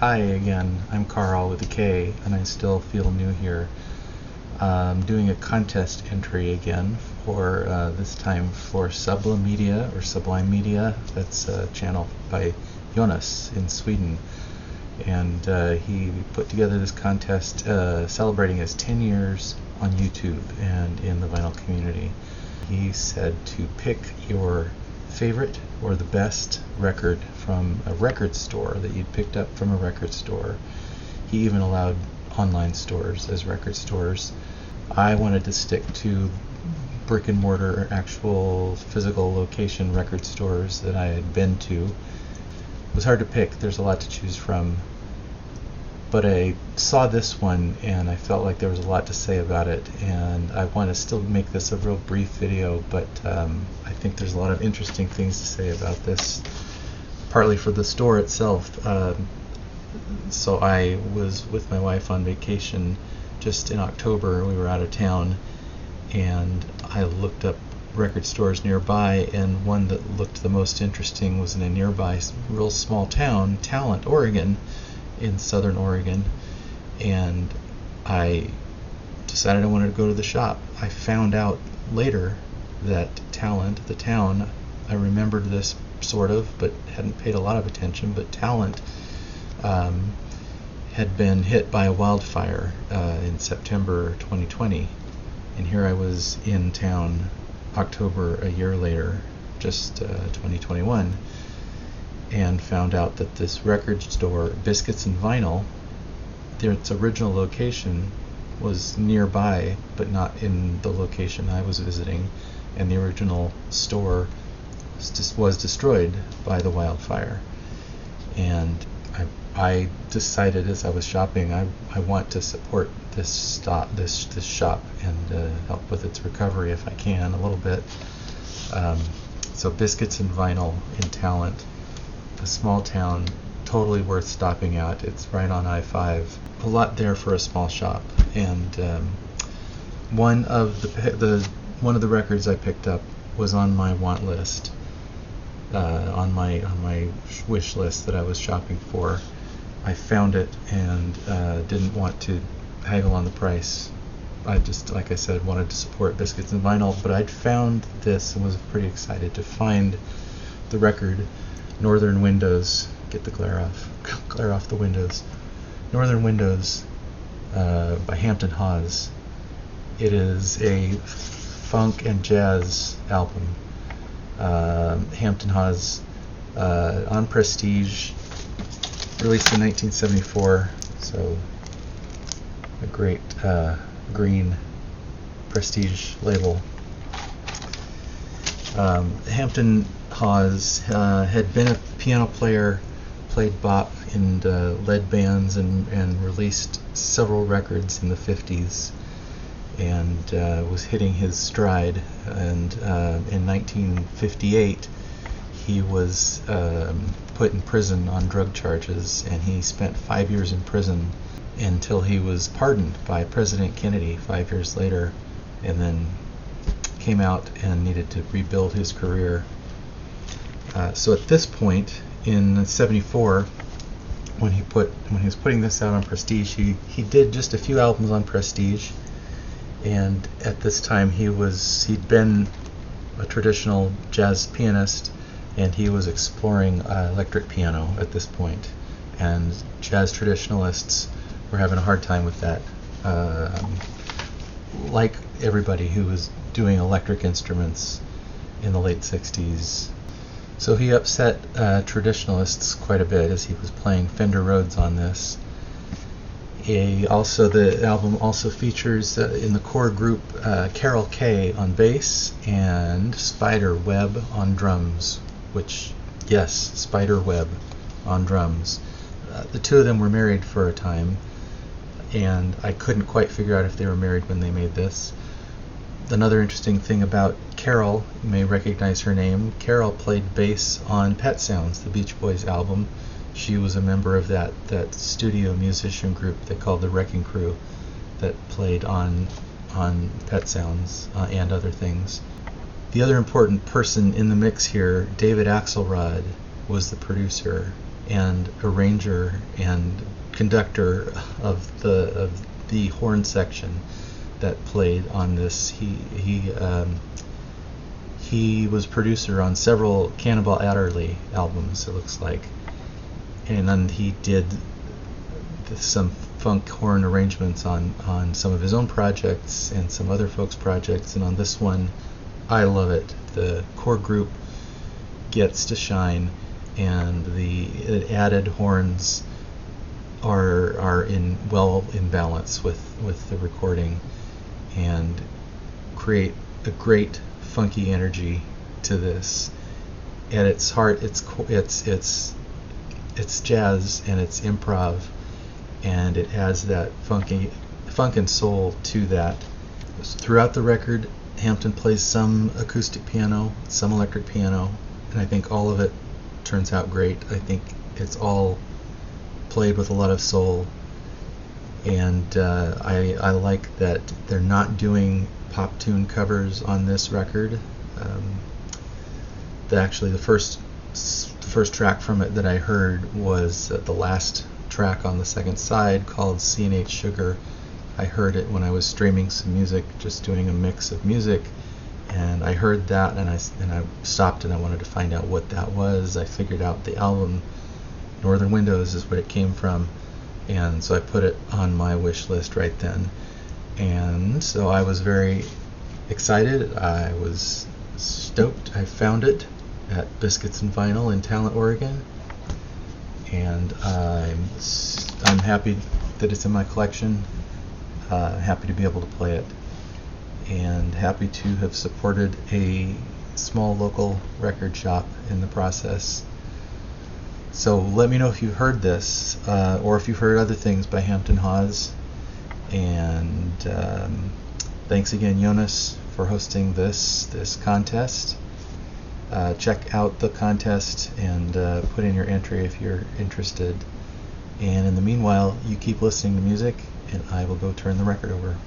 Hi again, I'm Carl with a K, and I still feel new here. I'm doing a contest entry again for this time for SublimMedia or SublimMedia. That's a channel by Jonas in Sweden, and he put together this contest celebrating his 10 years on YouTube and in the vinyl community. He said to pick your favorite or the best record from a record store that you'd picked up from a record store. He even allowed online stores as record stores. I wanted to stick to brick and mortar, actual physical location record stores that I had been to. It was hard to pick, there's a lot to choose from, but I saw this one and I felt like there was a lot to say about it, and I want to still make this a real brief video, but I think there's a lot of interesting things to say about this, partly for the store itself. So I was with my wife on vacation just in October. We were out of town, and I looked up record stores nearby, and one that looked the most interesting was in a nearby real small town, Talent, Oregon, in southern Oregon, and I decided I wanted to go to the shop. I found out later that Talent, the town, I remembered this sort of, but hadn't paid a lot of attention, but Talent had been hit by a wildfire in September 2020, and here I was in town October a year later, just 2021, and found out that this record store, Biscuits and Vinyl, its original location was nearby, but not in the location I was visiting, and the original store was destroyed by the wildfire. And I decided as I was shopping, I want to support this shop and help with its recovery if I can a little bit. So Biscuits and Vinyl in Talent, a small town, totally worth stopping at. It's right on I-5. A lot there for a small shop, and one of the records I picked up was on my want list, on my wish list that I was shopping for. I found it and didn't want to haggle on the price. I just, like I said, wanted to support Biscuits and Vinyl, but I'd found this and was pretty excited to find the record Northern Windows. Get the glare off the windows. Northern Windows by Hampton Hawes. It is a funk and jazz album. Hampton Hawes on Prestige, released in 1974, so a great green Prestige label. Hampton Hawes had been a piano player, played bop in lead bands, and released several records in the 50s, and was hitting his stride. And in 1958 he was put in prison on drug charges, and he spent 5 years in prison until he was pardoned by President Kennedy 5 years later, and then came out and needed to rebuild his career. So at this point in '74, when he was putting this out on Prestige, he did just a few albums on Prestige, and at this time he'd been a traditional jazz pianist, and he was exploring electric piano at this point, and jazz traditionalists were having a hard time with that, like everybody who was doing electric instruments in the late 60s. So he upset traditionalists quite a bit as he was playing Fender Rhodes on this. The album also features in the core group Carol Kay on bass and Spider Webb on drums, which, yes, Spider Webb on drums. The two of them were married for a time, and I couldn't quite figure out if they were married when they made this. Another interesting thing about Carol, you may recognize her name. Carol played bass on Pet Sounds, the Beach Boys album. She was a member of that studio musician group they called the Wrecking Crew that played on Pet Sounds and other things. The other important person in the mix here, David Axelrod, was the producer, and arranger and conductor of the horn section that played on this. He was producer on several Cannibal Adderley albums, it looks like, and then he did some funk horn arrangements on some of his own projects and some other folks' projects, and on this one, I love it. The core group gets to shine, and the added horns are in balance with the recording, and create a great funky energy to this. At its heart, it's jazz and it's improv, and it has that funk and soul to that. Throughout the record, Hampton plays some acoustic piano, some electric piano, and I think all of it turns out great. I think it's all played with a lot of soul, and I like that they're not doing pop tune covers on this record. The first track from it that I heard was the last track on the second side, called C&H Sugar. I heard it when I was streaming some music, just doing a mix of music, and I heard that, and I stopped and I wanted to find out what that was. I figured out the album Northern Windows is what it came from, and so I put it on my wish list right then. And so I was very excited. I was stoked. I found it at Biscuits and Vinyl in Talent, Oregon, and I'm happy that it's in my collection. Happy to be able to play it, and happy to have supported a small local record shop in the process. So let me know if you've heard this, or if you've heard other things by Hampton Hawes. And thanks again, Jonas, for hosting this contest. Check out the contest and put in your entry if you're interested. And in the meanwhile, you keep listening to music, and I will go turn the record over.